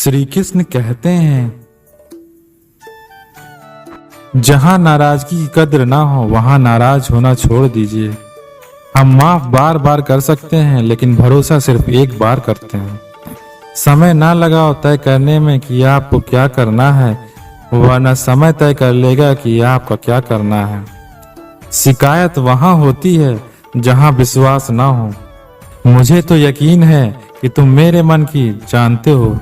श्री कृष्ण कहते हैं, जहां नाराजगी की कद्र ना हो वहां नाराज होना छोड़ दीजिए। हम माफ बार बार कर सकते हैं, लेकिन भरोसा सिर्फ एक बार करते हैं। समय ना लगाओ तय करने में कि आपको क्या करना है, वरना समय तय कर लेगा कि आपका क्या करना है। शिकायत वहां होती है जहां विश्वास ना हो। मुझे तो यकीन है कि तुम मेरे मन की जानते हो।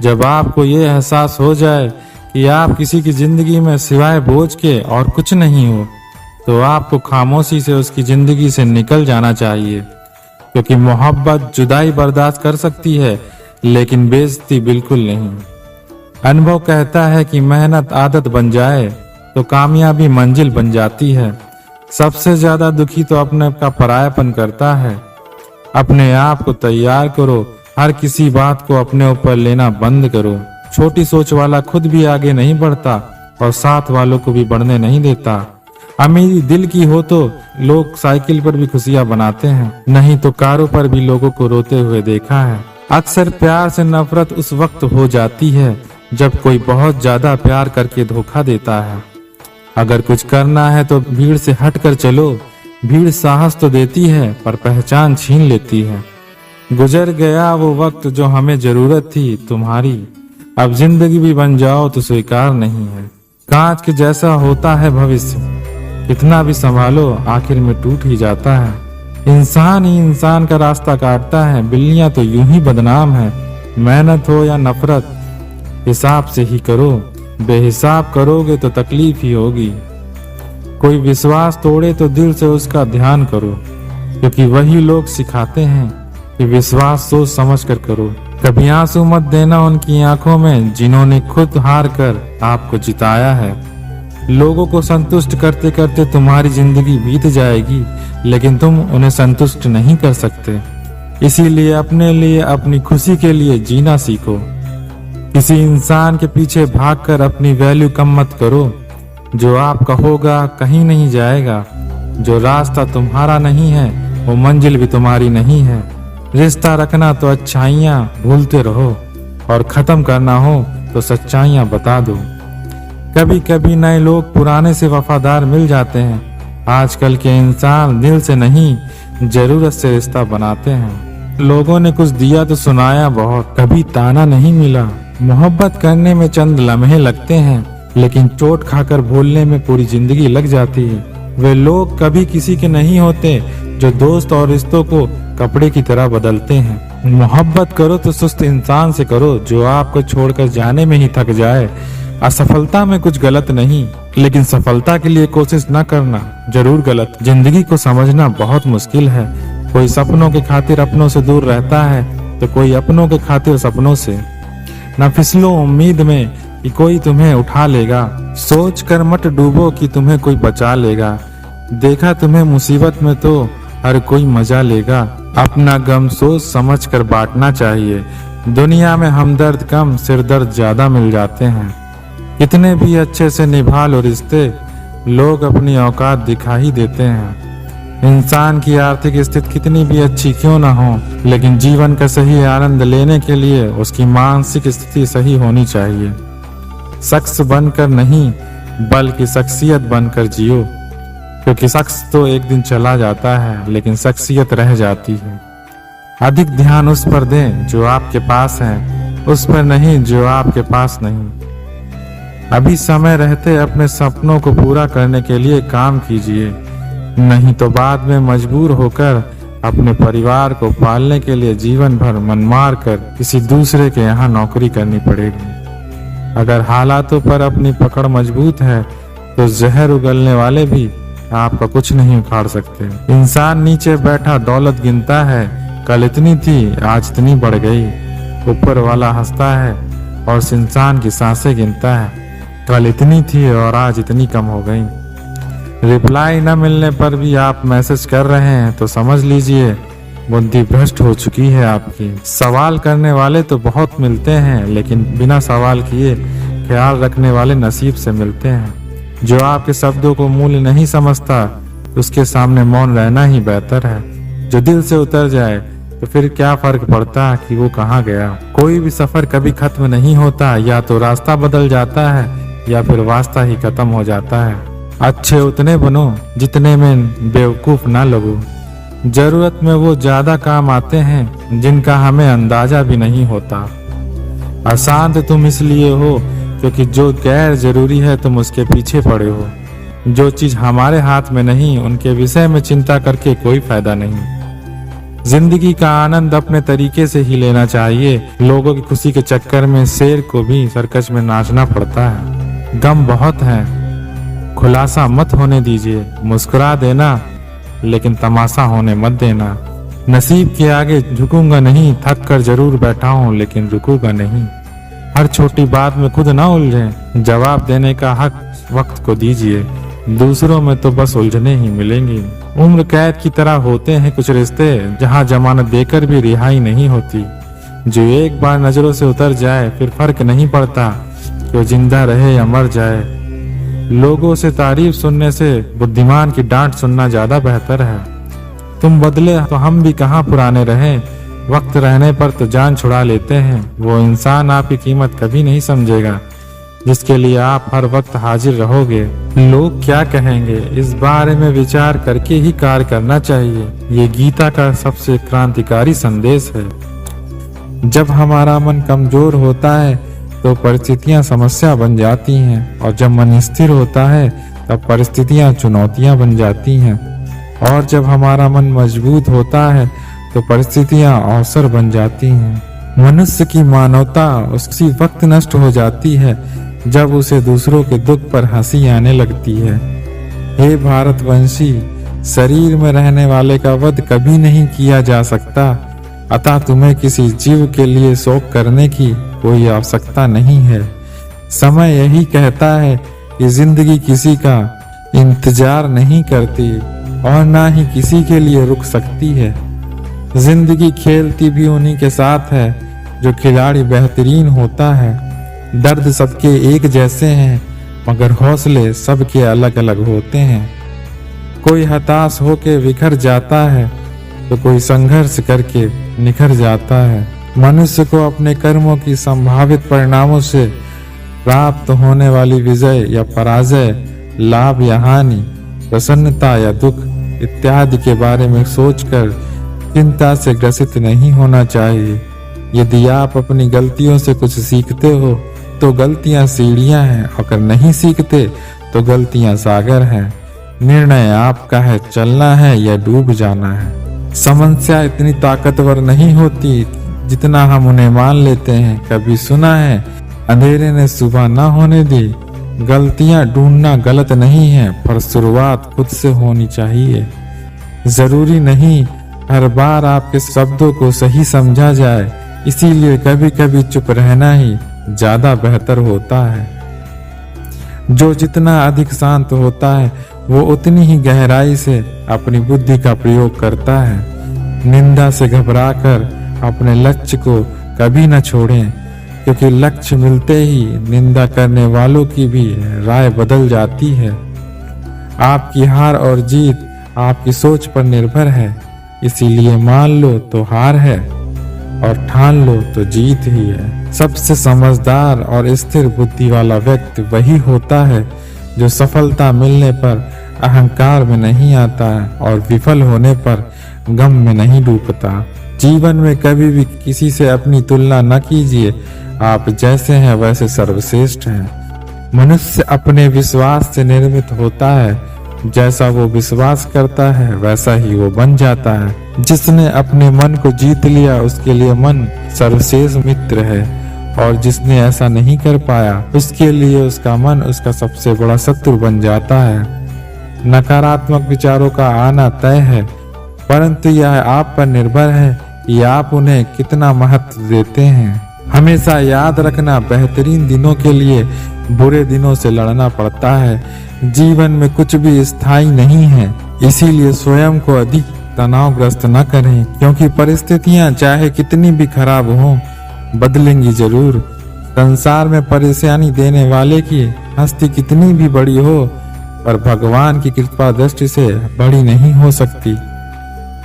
जब आपको ये एहसास हो जाए कि आप किसी की जिंदगी में सिवाय बोझ के और कुछ नहीं हो, तो आपको खामोशी से उसकी जिंदगी से निकल जाना चाहिए, क्योंकि मोहब्बत जुदाई बर्दाश्त कर सकती है, लेकिन बेइज्जती बिल्कुल नहीं। अनुभव कहता है कि मेहनत आदत बन जाए तो कामयाबी मंजिल बन जाती है। सबसे ज्यादा दुखी तो अपने का परायापन करता है। अपने आप को तैयार करो, हर किसी बात को अपने ऊपर लेना बंद करो। छोटी सोच वाला खुद भी आगे नहीं बढ़ता और साथ वालों को भी बढ़ने नहीं देता। अमीरी दिल की हो तो लोग साइकिल पर भी खुशियां बनाते हैं, नहीं तो कारों पर भी लोगों को रोते हुए देखा है। अक्सर प्यार से नफरत उस वक्त हो जाती है जब कोई बहुत ज्यादा प्यार करके धोखा देता है। अगर कुछ करना है तो भीड़ से हटकर चलो। भीड़ साहस तो देती है पर पहचान छीन लेती है। गुजर गया वो वक्त जो हमें जरूरत थी तुम्हारी, अब जिंदगी भी बन जाओ तो स्वीकार नहीं है। कांच के जैसा होता है भविष्य, कितना भी संभालो आखिर में टूट ही जाता है। इंसान ही इंसान का रास्ता काटता है, बिल्लियां तो यूं ही बदनाम है। मेहनत हो या नफरत हिसाब से ही करो, बेहिसाब करोगे तो तकलीफ ही होगी। कोई विश्वास तोड़े तो दिल से उसका ध्यान करो, क्योंकि वही लोग सिखाते हैं कि विश्वास सोच समझ कर करो। कभी आंसू मत देना उनकी आंखों में जिन्होंने खुद हार कर आपको जिताया है। लोगों को संतुष्ट करते करते तुम्हारी जिंदगी बीत जाएगी, लेकिन तुम उन्हें संतुष्ट नहीं कर सकते। इसीलिए अपने लिए, अपनी खुशी के लिए जीना सीखो। किसी इंसान के पीछे भागकर अपनी वैल्यू कम मत करो। जो आपका होगा कहीं नहीं जाएगा। जो रास्ता तुम्हारा नहीं है वो मंजिल भी तुम्हारी नहीं है। रिश्ता रखना तो अच्छाइयाँ भूलते रहो, और खत्म करना हो तो सच्चाइयाँ बता दो। कभी कभी नए लोग पुराने से वफादार मिल जाते हैं। आजकल के इंसान दिल से नहीं, जरूरत से रिश्ता बनाते हैं। लोगों ने कुछ दिया तो सुनाया बहुत, कभी ताना नहीं मिला। मोहब्बत करने में चंद लम्हे लगते हैं, लेकिन चोट खाकर भूलने में पूरी जिंदगी लग जाती है। वे लोग कभी किसी के नहीं होते जो दोस्त और रिश्तों को कपड़े की तरह बदलते हैं। मोहब्बत करो तो सुस्त इंसान से करो जो आपको छोड़कर जाने में ही थक जाए। असफलता में कुछ गलत नहीं, लेकिन सफलता के लिए कोशिश न करना जरूर गलत। जिंदगी को समझना बहुत मुश्किल है। कोई सपनों के खातिर अपनों से दूर रहता है, तो कोई अपनों के खातिर सपनों से। न फिसलो उम्मीद में कि कोई तुम्हें उठा लेगा। सोच कर मत डूबो कि तुम्हें कोई बचा लेगा। देखा तुम्हें मुसीबत में तो हर कोई मजा लेगा। अपना गम सोच समझ कर बांटना चाहिए। दुनिया में हमदर्द कम, सिरदर्द ज्यादा मिल जाते हैं। कितने भी अच्छे से निभा लो रिश्ते, लोग अपनी औकात दिखा ही देते हैं। इंसान की आर्थिक स्थिति कितनी भी अच्छी क्यों ना हो, लेकिन जीवन का सही आनंद लेने के लिए उसकी मानसिक स्थिति सही होनी चाहिए। शख्स बनकर नहीं, बल्कि शख्सियत बनकर जियो, क्योंकि शख्स तो एक दिन चला जाता है, लेकिन शख्सियत रह जाती है। अधिक ध्यान उस पर दें जो आपके पास है, उस पर नहीं जो आपके पास नहीं। अभी समय रहते अपने सपनों को पूरा करने के लिए काम कीजिए, नहीं तो बाद में मजबूर होकर अपने परिवार को पालने के लिए जीवन भर मन मार कर किसी दूसरे के यहाँ नौकरी करनी पड़ेगी। अगर हालातों पर अपनी पकड़ मजबूत है तो जहर उगलने वाले भी आपका कुछ नहीं उखाड़ सकते। इंसान नीचे बैठा दौलत गिनता है, कल इतनी थी आज इतनी बढ़ गई। ऊपर वाला हंसता है और इंसान की सांसें गिनता है, कल इतनी थी और आज इतनी कम हो गई। रिप्लाई न मिलने पर भी आप मैसेज कर रहे हैं तो समझ लीजिए बुद्धि भ्रष्ट हो चुकी है आपकी। सवाल करने वाले तो बहुत मिलते हैं, लेकिन बिना सवाल किए ख्याल रखने वाले नसीब से मिलते हैं। जो आपके शब्दों को मूल्य नहीं समझता उसके सामने मौन रहना ही बेहतर है। जो दिल से उतर जाए तो फिर क्या फर्क पड़ता कि वो कहाँ गया। कोई भी सफर कभी खत्म नहीं होता, या तो रास्ता बदल जाता है या फिर वास्ता ही खत्म हो जाता है। अच्छे उतने बनो जितने में बेवकूफ ना लगो। जरूरत में वो ज्यादा काम आते हैं जिनका हमें अंदाजा भी नहीं होता। अशांत तुम इसलिए हो क्योंकि जो गैर जरूरी है तुम उसके पीछे पड़े हो। जो चीज हमारे हाथ में नहीं उनके विषय में चिंता करके कोई फायदा नहीं। जिंदगी का आनंद अपने तरीके से ही लेना चाहिए। लोगों की खुशी के चक्कर में शेर को भी सर्कस में नाचना पड़ता है। गम बहुत है, खुलासा मत होने दीजिए। मुस्कुरा देना लेकिन तमाशा होने मत देना। नसीब के आगे झुकूंगा नहीं, थक कर जरूर बैठा हूँ लेकिन रुकूंगा नहीं। हर छोटी बात में खुद ना उलझें, जवाब देने का हक वक्त को दीजिए। दूसरों में तो बस उलझने ही मिलेंगी। उम्र कैद की तरह होते हैं कुछ रिश्ते, जहाँ जमानत देकर भी रिहाई नहीं होती। जो एक बार नजरों से उतर जाए फिर फर्क नहीं पड़ता कि वो जिंदा रहे या मर जाए। लोगों से तारीफ सुनने से बुद्धिमान की डांट सुनना ज्यादा बेहतर है। तुम बदले तो हम भी कहाँ पुराने रहें। वक्त रहने पर तो जान छुड़ा लेते हैं। वो इंसान आपकी कीमत कभी नहीं समझेगा जिसके लिए आप हर वक्त हाजिर रहोगे। लोग क्या कहेंगे इस बारे में विचार करके ही कार्य करना चाहिए। ये गीता का सबसे क्रांतिकारी संदेश है। जब हमारा मन कमजोर होता है तो परिस्थितियां समस्या बन जाती हैं, और जब मन स्थिर होता है तब परिस्थितियां चुनौतियां बन जाती हैं, और जब हमारा मन मजबूत होता है तो परिस्थितियां अवसर बन जाती हैं। मनुष्य की मानवता उसी वक्त नष्ट हो जाती है जब उसे दूसरों के दुख पर हंसी आने लगती है। हे भारतवंशी, शरीर में रहने वाले का वध कभी नहीं किया जा सकता, अतः तुम्हें किसी जीव के लिए शोक करने की कोई आवश्यकता नहीं है। समय यही कहता है कि जिंदगी किसी का इंतजार नहीं करती और ना ही किसी के लिए रुक सकती है। जिंदगी खेलती भी उन्हीं के साथ है जो खिलाड़ी बेहतरीन होता है। दर्द सबके एक जैसे हैं मगर हौसले सबके अलग अलग होते हैं। कोई हताश होके बिखर जाता है तो कोई संघर्ष करके निखर जाता है। मनुष्य को अपने कर्मों की संभावित परिणामों से प्राप्त होने वाली विजय या पराजय, लाभ या हानि, प्रसन्नता या दुख इत्यादि के बारे में सोचकर चिंता से ग्रसित नहीं होना चाहिए। यदि आप अपनी गलतियों से कुछ सीखते हो तो गलतियां सीढ़ियां हैं, अगर नहीं सीखते तो गलतियां सागर हैं। निर्णय आपका है, चलना है या डूब जाना है। समस्या इतनी ताकतवर नहीं होती जितना हम उन्हें मान लेते हैं। कभी सुना है अंधेरे ने सुबह न होने दी। गलतियां ढूंढना गलत नहीं है, पर शुरुआत खुद से होनी चाहिए। जरूरी नहीं हर बार आपके शब्दों को सही समझा जाए, इसीलिए कभी कभी चुप रहना ही ज्यादा बेहतर होता है। जो जितना अधिक शांत होता है वो उतनी ही गहराई से अपनी बुद्धि का प्रयोग करता है। निंदा से घबराकर अपने लक्ष्य को कभी न छोड़ें, क्योंकि लक्ष्य मिलते ही निंदा करने वालों की भी राय बदल जाती है। आपकी हार और जीत आपकी सोच पर निर्भर है, इसीलिए मान लो तो हार है और ठान लो तो जीत ही है। सबसे समझदार और स्थिर बुद्धि वाला व्यक्ति वही होता है जो सफलता मिलने पर अहंकार में नहीं आता है और विफल होने पर गम में नहीं डूबता। जीवन में कभी भी किसी से अपनी तुलना न कीजिए। आप जैसे हैं वैसे सर्वश्रेष्ठ हैं। मनुष्य अपने विश्वास से निर्मित होता है। जैसा वो विश्वास करता है वैसा ही वो बन जाता है। जिसने अपने मन को जीत लिया उसके लिए मन सर्वश्रेष्ठ मित्र है, और जिसने ऐसा नहीं कर पाया उसके लिए उसका मन उसका सबसे बड़ा शत्रु बन जाता है। नकारात्मक विचारों का आना तय है, परंतु यह आप पर निर्भर है कि आप उन्हें कितना महत्व देते हैं। हमेशा याद रखना, बेहतरीन दिनों के लिए बुरे दिनों से लड़ना पड़ता है। जीवन में कुछ भी स्थायी नहीं है, इसीलिए स्वयं को अधिक तनावग्रस्त न करें, क्योंकि परिस्थितियां चाहे कितनी भी खराब हों बदलेंगी जरूर। संसार में परेशानी देने वाले की हस्ती कितनी भी बड़ी हो, पर भगवान की कृपा दृष्टि से बड़ी नहीं हो सकती।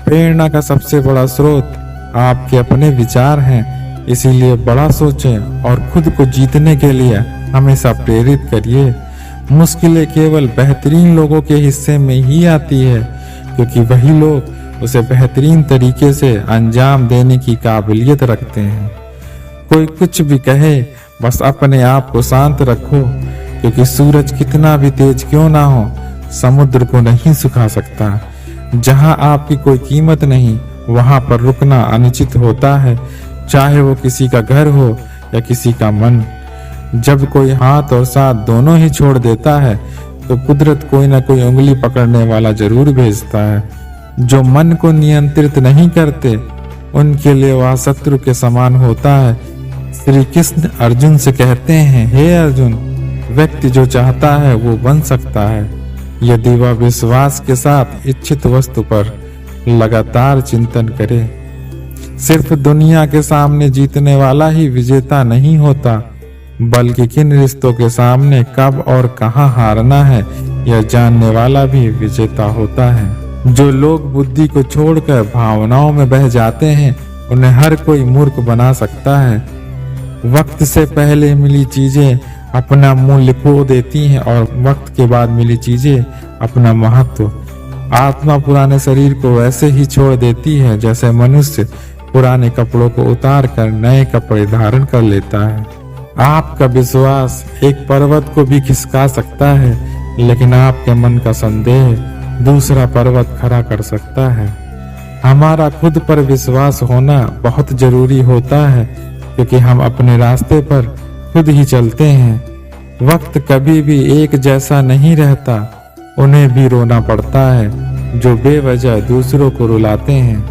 प्रेरणा का सबसे बड़ा स्रोत आपके अपने विचार हैं, इसीलिए बड़ा सोचें और खुद को जीतने के लिए हमेशा प्रेरित करिए। मुश्किलें केवल बेहतरीन लोगों के हिस्से में ही आती है, क्योंकि वही लोग उसे बेहतरीन तरीके से अंजाम देने की काबिलियत रखते हैं। कोई कुछ भी कहे, बस अपने आप को शांत रखो, क्योंकि सूरज कितना भी तेज क्यों ना हो, समुद्र को नहीं सुखा सकता। जहां आपकी कोई कीमत नहीं, वहां पर रुकना अनुचित होता है, चाहे वो किसी का घर हो या किसी का मन। जब कोई हाथ और साथ दोनों ही छोड़ देता है, तो कुदरत कोई ना कोई उंगली पकड़ने वाला जरूर भेजता है। जो मन को नियंत्रित नहीं करते, उनके लिए वह शत्रु के समान होता है। श्री कृष्ण अर्जुन से कहते हैं, हे अर्जुन, व्यक्ति जो चाहता है वो बन सकता है, यदि वह विश्वास के साथ इच्छित वस्तु पर लगातार चिंतन करे। सिर्फ दुनिया के सामने जीतने वाला ही विजेता नहीं होता, बल्कि किन रिश्तों के सामने कब और कहां हारना है, यह जानने वाला भी विजेता होता है। जो लोग बुद्धि को छोड़कर भावनाओं में बह जाते हैं, उन्हें हर कोई मूर्ख बना सकता है। वक्त से पहले मिली चीजें अपना मूल्य खो देती हैं और वक्त के बाद मिली चीजें अपना महत्व। आत्मा पुराने शरीर को वैसे ही छोड़ देती है जैसे मनुष्य पुराने कपड़ों को उतार कर नए कपड़े धारण कर लेता है। आपका विश्वास एक पर्वत को भी खिसका सकता है, लेकिन आपके मन का संदेह दूसरा पर्वत खड़ा कर सकता है। हमारा खुद पर विश्वास होना बहुत जरूरी होता है, क्योंकि हम अपने रास्ते पर खुद ही चलते हैं। वक्त कभी भी एक जैसा नहीं रहता, उन्हें भी रोना पड़ता है जो बेवजह दूसरों को रुलाते हैं।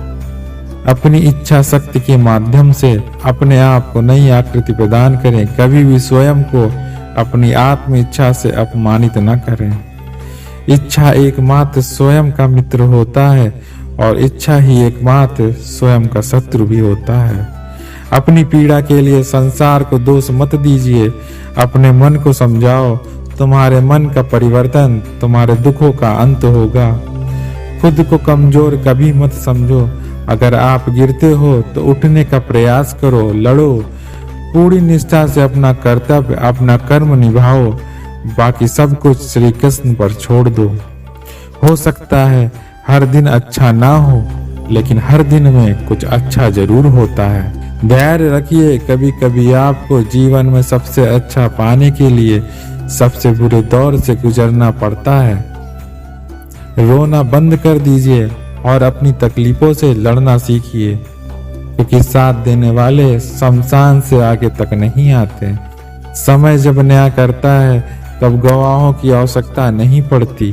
अपनी इच्छा शक्ति के माध्यम से अपने आप को नई आकृति प्रदान करें। कभी भी स्वयं को अपनी आत्म इच्छा से अपमानित न करें। इच्छा एकमात्र स्वयं का मित्र होता है और इच्छा ही एकमात्र स्वयं का शत्रु भी होता है। अपनी पीड़ा के लिए संसार को दोष मत दीजिए, अपने मन को समझाओ। तुम्हारे मन का परिवर्तन तुम्हारे दुखों का अंत होगा। खुद को कमजोर कभी मत समझो। अगर आप गिरते हो तो उठने का प्रयास करो, लड़ो। पूरी निष्ठा से अपना कर्तव्य, अपना कर्म निभाओ। बाकी सब कुछ श्री कृष्ण पर छोड़ दो। हो सकता है हर दिन अच्छा ना हो, लेकिन हर दिन में कुछ अच्छा जरूर होता है। धैर्य रखिए, कभी कभी आपको जीवन में सबसे अच्छा पाने के लिए सबसे बुरे दौर से गुजरना पड़ता है। रोना बंद कर दीजिए और अपनी तकलीफों से लड़ना सीखिए, क्योंकि साथ देने वाले शमशान से आगे तक नहीं आते। समय जब न्याय करता है, तब गवाहों की आवश्यकता नहीं पड़ती।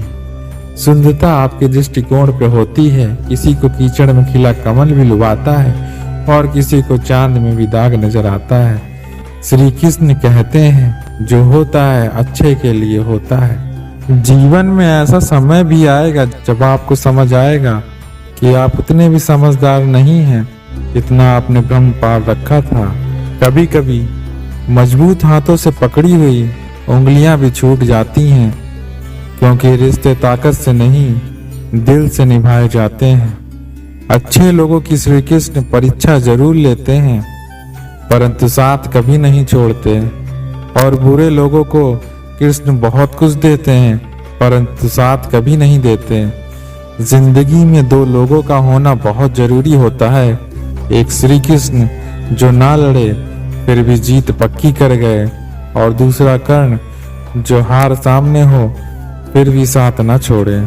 सुंदरता आपके दृष्टिकोण पे होती है। किसी को कीचड़ में खिला कमल भी लुभाता है और किसी को चांद में भी दाग नजर आता है। श्री कृष्ण कहते हैं, जो होता है अच्छे के लिए होता है। जीवन में ऐसा समय भी आएगा जब आपको समझ आएगा कि आप उतने भी समझदार नहीं हैं जितना आपने भ्रम पाल रखा था। कभी कभी मजबूत हाथों से पकड़ी हुई उंगलियां भी छूट जाती हैं, क्योंकि रिश्ते ताकत से नहीं दिल से निभाए जाते हैं। अच्छे लोगों की श्री कृष्ण परीक्षा जरूर लेते हैं, परंतु साथ कभी नहीं छोड़ते। और बुरे लोगों को कृष्ण बहुत कुछ देते हैं, परंतु साथ कभी नहीं देते। जिंदगी में दो लोगों का होना बहुत जरूरी होता है। एक श्री कृष्ण जो ना लड़े फिर भी जीत पक्की कर गए, और दूसरा कर्ण जो हार सामने हो फिर भी साथ ना छोड़े।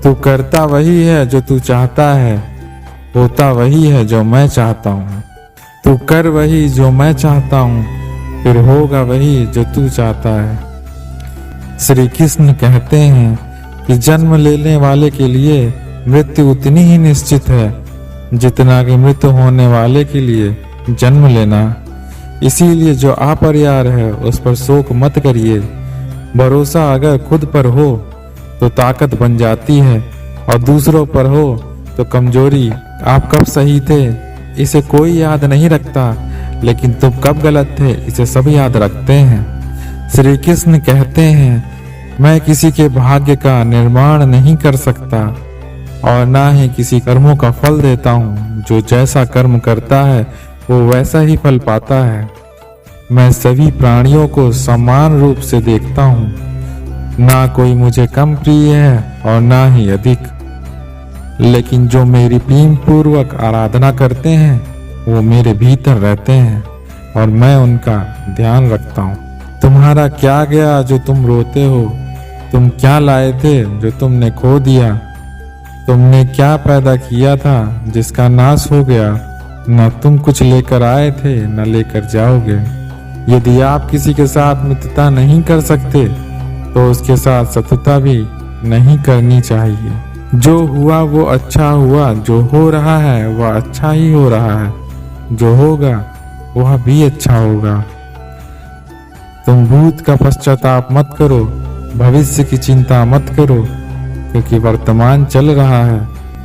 तू करता वही है जो तू चाहता है, होता वही है जो मैं चाहता हूँ। तू कर वही जो मैं चाहता हूँ, फिर होगा वही जो तू चाहता है। श्री कृष्ण कहते हैं कि जन्म लेने वाले के लिए मृत्यु उतनी ही निश्चित है जितना कि मृत्यु होने वाले के लिए जन्म लेना। इसीलिए जो अपरिहार्य है उस पर शोक मत करिए। भरोसा अगर खुद पर हो तो ताकत बन जाती है, और दूसरों पर हो तो कमजोरी। आप कब सही थे इसे कोई याद नहीं रखता, लेकिन तुम कब गलत थे इसे सब याद रखते हैं। श्री कृष्ण कहते हैं, मैं किसी के भाग्य का निर्माण नहीं कर सकता, और ना ही किसी कर्मों का फल देता हूँ। जो जैसा कर्म करता है वो वैसा ही फल पाता है। मैं सभी प्राणियों को समान रूप से देखता हूँ, ना कोई मुझे कम प्रिय है और ना ही अधिक। लेकिन जो मेरी प्रेम पूर्वक आराधना करते हैं वो मेरे भीतर रहते हैं और मैं उनका ध्यान रखता हूँ। तुम्हारा क्या गया जो तुम रोते हो? तुम क्या लाए थे जो तुमने खो दिया? तुमने क्या पैदा किया था जिसका नाश हो गया? न तुम कुछ लेकर आए थे न लेकर जाओगे। यदि आप किसी के साथ मित्रता नहीं कर सकते तो उसके साथ शत्रुता भी नहीं करनी चाहिए। जो हुआ वो अच्छा हुआ, जो हो रहा है वह अच्छा ही हो रहा है, जो होगा वह भी अच्छा होगा। तुम भूत का पश्चाताप मत करो, भविष्य की चिंता मत करो, क्योंकि वर्तमान चल रहा है।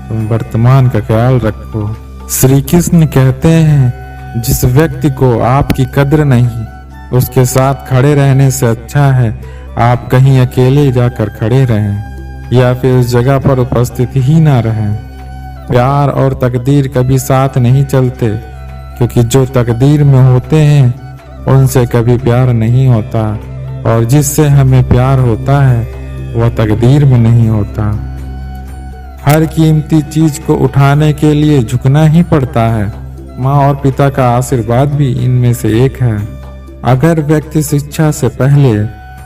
तुम वर्तमान का ख्याल रखो। श्री कृष्ण कहते हैं, जिस व्यक्ति को आपकी कद्र नहीं, उसके साथ खड़े रहने से अच्छा है आप कहीं अकेले जाकर खड़े रहें या फिर उस जगह पर उपस्थित ही ना रहें। प्यार और तकदीर कभी साथ नहीं चलते, क्योंकि जो तकदीर में होते हैं उनसे कभी प्यार नहीं होता, और जिससे हमें प्यार होता है वह तकदीर में नहीं होता। हर कीमती चीज को उठाने के लिए झुकना ही पड़ता है। माँ और पिता का आशीर्वाद भी इनमें से एक है। अगर व्यक्ति शिक्षा से पहले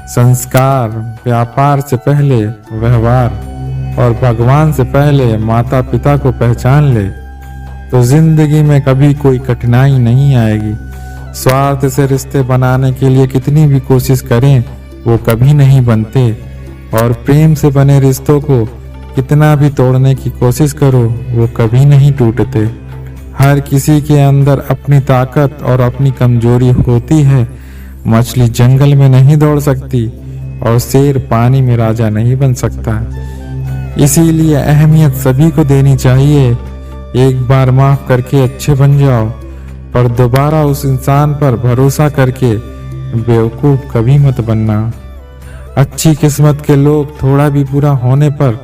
संस्कार, व्यापार से पहले व्यवहार और भगवान से पहले माता पिता को पहचान ले तो जिंदगी में कभी कोई कठिनाई नहीं आएगी। स्वार्थ से रिश्ते बनाने के लिए कितनी भी कोशिश करें वो कभी नहीं बनते, और प्रेम से बने रिश्तों को कितना भी तोड़ने की कोशिश करो वो कभी नहीं टूटते। हर किसी के अंदर अपनी ताकत और अपनी कमजोरी होती है। मछली जंगल में नहीं दौड़ सकती और शेर पानी में राजा नहीं बन सकता। इसीलिए अहमियत सभी को देनी चाहिए। एक बार माफ करके अच्छे बन जाओ, पर दोबारा उस इंसान पर भरोसा करके बेवकूफ कभी मत बनना। अच्छी किस्मत के लोग थोड़ा भी बुरा होने पर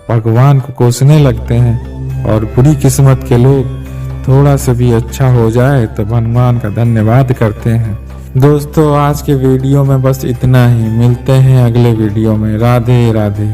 भगवान को कोसने लगते हैं, और बुरी किस्मत के लोग थोड़ा सा भी अच्छा हो जाए तो भगवान का धन्यवाद करते हैं। दोस्तों, आज के वीडियो में बस इतना ही। मिलते हैं अगले वीडियो में। राधे राधे।